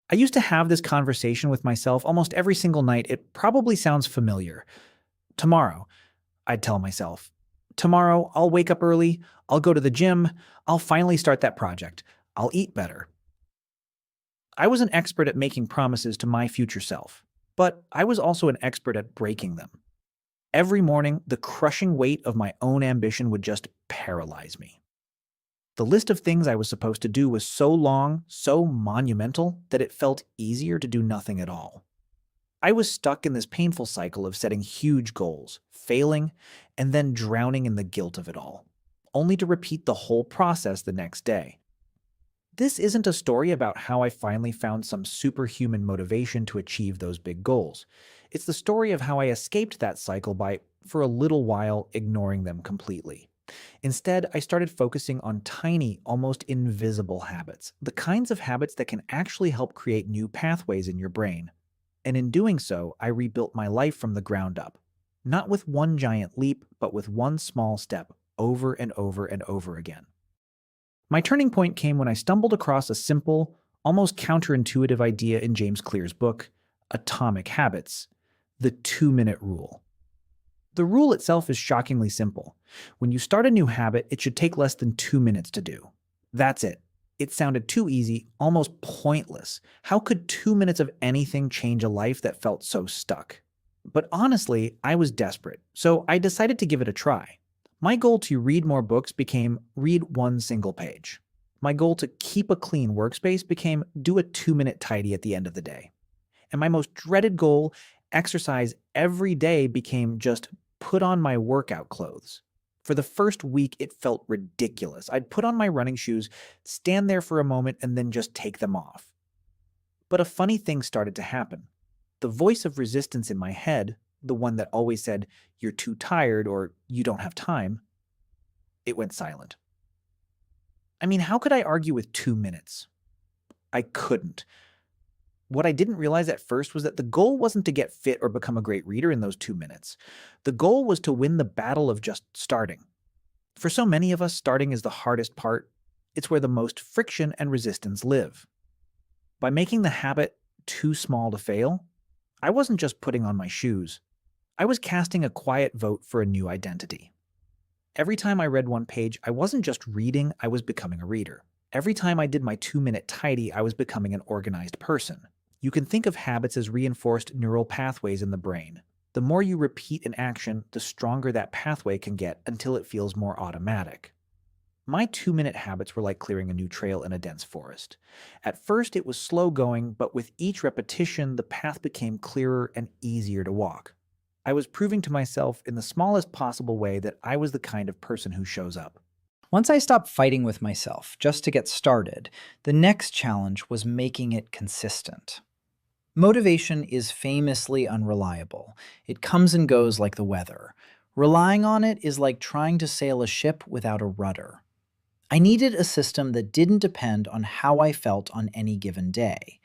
I used to have this conversation with myself almost every single night. It probably sounds familiar. Tomorrow, I'd tell myself. Tomorrow, I'll wake up early, I'll go to the gym, I'll finally start that project, I'll eat better. I was an expert at making promises to my future self, but I was also an expert at breaking them. Every morning, the crushing weight of my own ambition would just paralyze me. The list of things I was supposed to do was so long, so monumental, that it felt easier to do nothing at all. I was stuck in this painful cycle of setting huge goals, failing, and then drowning in the guilt of it all, only to repeat the whole process the next day. This isn't a story about how I finally found some superhuman motivation to achieve those big goals. It's the story of how I escaped that cycle by, for a little while, ignoring them completely. Instead, I started focusing on tiny, almost invisible habits, the kinds of habits that can actually help create new pathways in your brain. And in doing so, I rebuilt my life from the ground up. Not with one giant leap, but with one small step, over and over and over again. My turning point came when I stumbled across a simple, almost counterintuitive idea in James Clear's book, Atomic Habits, the 2-minute rule. The rule itself is shockingly simple. When you start a new habit, it should take less than 2 minutes to do. That's it. It sounded too easy, almost pointless. How could 2 minutes of anything change a life that felt so stuck? But honestly, I was desperate, so I decided to give it a try. My goal to read more books became read one single page. My goal to keep a clean workspace became do a 2-minute tidy at the end of the day. And my most dreaded goal, exercise every day, became just put on my workout clothes. For the first week, it felt ridiculous. I'd put on my running shoes, stand there for a moment, and then just take them off. But a funny thing started to happen. The voice of resistance in my head, the one that always said, "You're too tired," or "You don't have time," it went silent. I mean, how could I argue with 2 minutes? I couldn't. What I didn't realize at first was that the goal wasn't to get fit or become a great reader in those 2 minutes. The goal was to win the battle of just starting. For so many of us, starting is the hardest part. It's where the most friction and resistance live. By making the habit too small to fail, I wasn't just putting on my shoes. I was casting a quiet vote for a new identity. Every time I read one page, I wasn't just reading, I was becoming a reader. Every time I did my 2-minute tidy, I was becoming an organized person. You can think of habits as reinforced neural pathways in the brain. The more you repeat an action, the stronger that pathway can get until it feels more automatic. My 2-minute habits were like clearing a new trail in a dense forest. At first, it was slow going, but with each repetition, the path became clearer and easier to walk. I was proving to myself in the smallest possible way that I was the kind of person who shows up. Once I stopped fighting with myself just to get started, the next challenge was making it consistent. Motivation is famously unreliable. It comes and goes like the weather. Relying on it is like trying to sail a ship without a rudder. I needed a system that didn't depend on how I felt on any given day.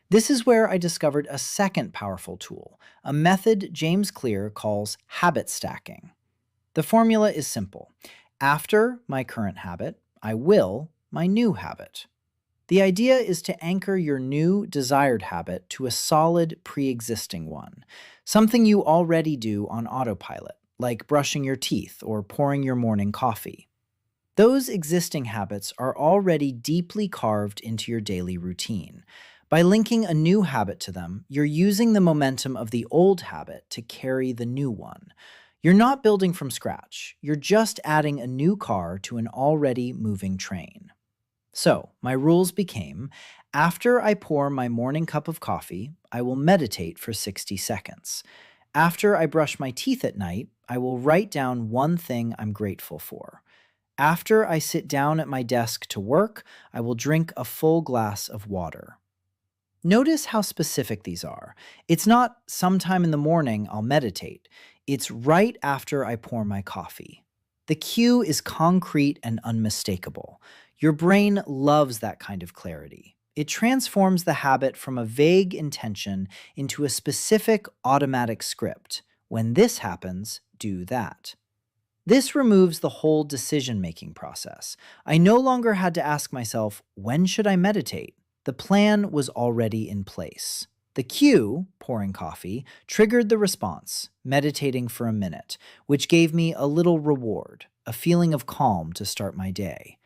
This is where I discovered a second powerful tool, a method James Clear calls habit stacking. The formula is simple. After my current habit, I will my new habit. The idea is to anchor your new desired habit to a solid pre-existing one, something you already do on autopilot, like brushing your teeth or pouring your morning coffee. Those existing habits are already deeply carved into your daily routine. By linking a new habit to them, you're using the momentum of the old habit to carry the new one. You're not building from scratch. You're just adding a new car to an already moving train. So, my rules became, after I pour my morning cup of coffee, I will meditate for 60 seconds. After I brush my teeth at night, I will write down one thing I'm grateful for. After I sit down at my desk to work, I will drink a full glass of water. Notice how specific these are. It's not sometime in the morning I'll meditate. It's right after I pour my coffee. The cue is concrete and unmistakable. Your brain loves that kind of clarity. It transforms the habit from a vague intention into a specific automatic script. When this happens, do that. This removes the whole decision-making process. I no longer had to ask myself, when should I meditate? The plan was already in place. The cue, pouring coffee, triggered the response, meditating for a minute, which gave me a little reward, a feeling of calm to start my day.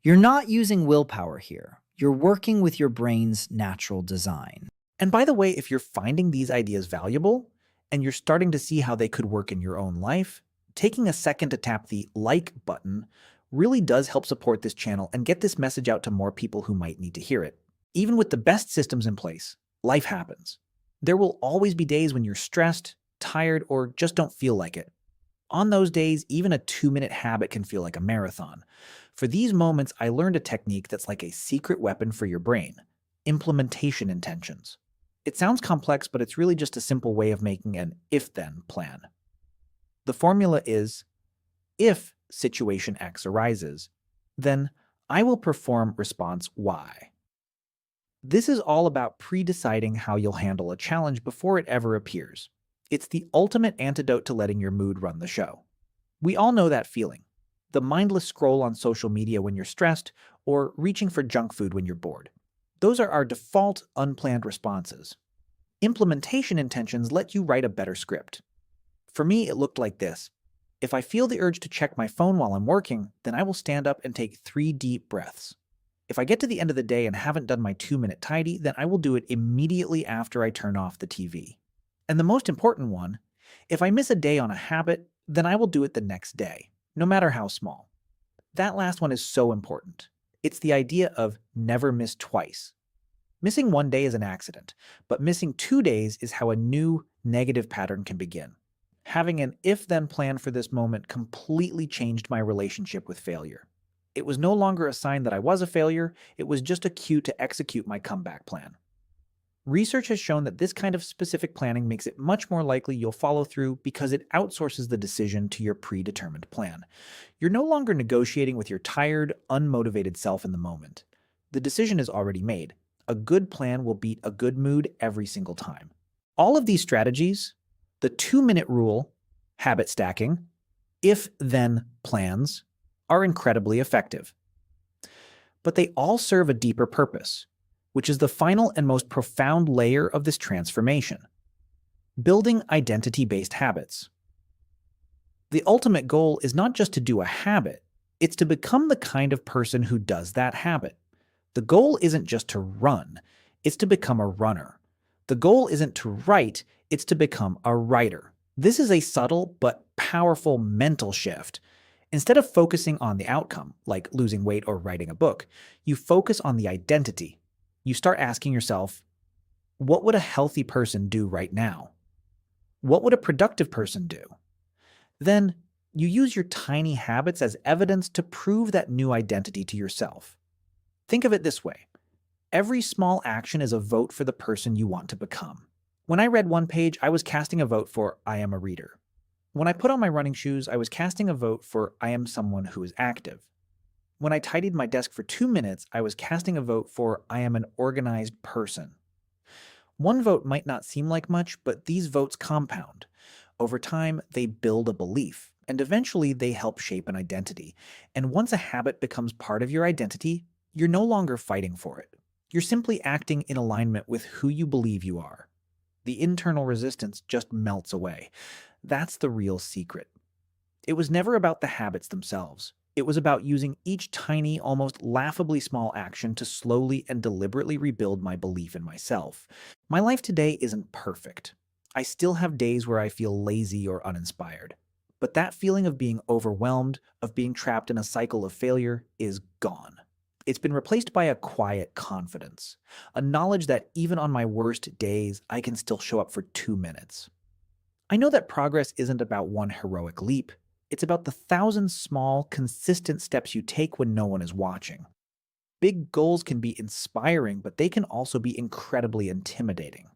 You're not using willpower here. You're working with your brain's natural design. And by the way, if you're finding these ideas valuable and you're starting to see how they could work in your own life, taking a second to tap the like button really does help support this channel and get this message out to more people who might need to hear it. Even with the best systems in place, life happens. There will always be days when you're stressed, tired, or just don't feel like it. On those days, even a 2-minute habit can feel like a marathon. For these moments, I learned a technique that's like a secret weapon for your brain: implementation intentions. It sounds complex, but it's really just a simple way of making an if-then plan. The formula is, if situation X arises, then I will perform response Y. This is all about pre-deciding how you'll handle a challenge before it ever appears. It's the ultimate antidote to letting your mood run the show. We all know that feeling. The mindless scroll on social media when you're stressed, or reaching for junk food when you're bored. Those are our default unplanned responses. Implementation intentions let you write a better script. For me, it looked like this. If I feel the urge to check my phone while I'm working, then I will stand up and take 3 deep breaths. If I get to the end of the day and haven't done my 2-minute tidy, then I will do it immediately after I turn off the TV. And the most important one, if I miss a day on a habit, then I will do it the next day, no matter how small. That last one is so important. It's the idea of never miss twice. Missing 1 day is an accident, but missing 2 days is how a new negative pattern can begin. Having an if-then plan for this moment completely changed my relationship with failure. It was no longer a sign that I was a failure, it was just a cue to execute my comeback plan. Research has shown that this kind of specific planning makes it much more likely you'll follow through because it outsources the decision to your predetermined plan. You're no longer negotiating with your tired, unmotivated self in the moment. The decision is already made. A good plan will beat a good mood every single time. All of these strategies, the 2-minute rule, habit stacking, if-then plans, are incredibly effective. But they all serve a deeper purpose, which is the final and most profound layer of this transformation: building identity-based habits. The ultimate goal is not just to do a habit, it's to become the kind of person who does that habit. The goal isn't just to run, it's to become a runner. The goal isn't to write, it's to become a writer. This is a subtle but powerful mental shift. Instead of focusing on the outcome, like losing weight or writing a book, you focus on the identity. You start asking yourself, what would a healthy person do right now? What would a productive person do? Then you use your tiny habits as evidence to prove that new identity to yourself. Think of it this way. Every small action is a vote for the person you want to become. When I read one page, I was casting a vote for I am a reader. When I put on my running shoes, I was casting a vote for I am someone who is active. When I tidied my desk for 2 minutes, I was casting a vote for I am an organized person. One vote might not seem like much, but these votes compound. Over time, they build a belief, and eventually they help shape an identity. And once a habit becomes part of your identity, you're no longer fighting for it. You're simply acting in alignment with who you believe you are. The internal resistance just melts away. That's the real secret. It was never about the habits themselves. It was about using each tiny, almost laughably small action to slowly and deliberately rebuild my belief in myself. My life today isn't perfect. I still have days where I feel lazy or uninspired. But that feeling of being overwhelmed, of being trapped in a cycle of failure, is gone. It's been replaced by a quiet confidence, a knowledge that even on my worst days, I can still show up for 2 minutes. I know that progress isn't about one heroic leap. It's about the 1,000 small, consistent steps you take when no one is watching. Big goals can be inspiring, but they can also be incredibly intimidating.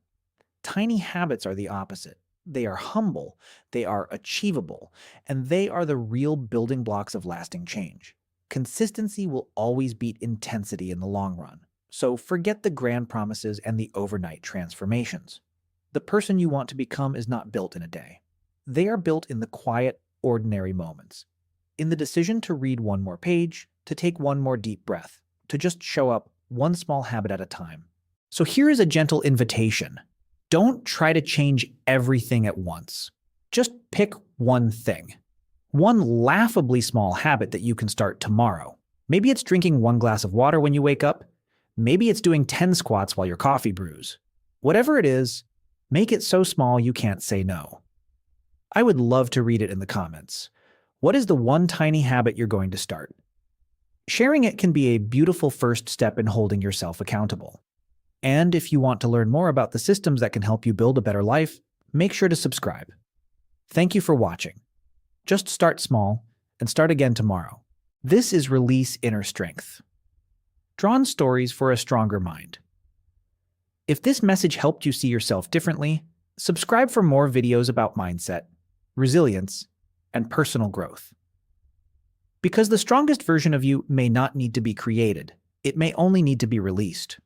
Tiny habits are the opposite. They are humble, they are achievable, and they are the real building blocks of lasting change. Consistency will always beat intensity in the long run, so forget the grand promises and the overnight transformations. The person you want to become is not built in a day. They are built in the quiet, ordinary moments. In the decision to read one more page, to take one more deep breath, to just show up one small habit at a time. So here is a gentle invitation. Don't try to change everything at once. Just pick one thing. One laughably small habit that you can start tomorrow. Maybe it's drinking 1 glass of water when you wake up. Maybe it's doing 10 squats while your coffee brews. Whatever it is, make it so small you can't say no. I would love to read it in the comments. What is the one tiny habit you're going to start? Sharing it can be a beautiful first step in holding yourself accountable. And if you want to learn more about the systems that can help you build a better life, make sure to subscribe. Thank you for watching. Just start small and start again tomorrow. This is Release Inner Strength. Drawn stories for a stronger mind. If this message helped you see yourself differently, subscribe for more videos about mindset, resilience, and personal growth. Because the strongest version of you may not need to be created, it may only need to be released.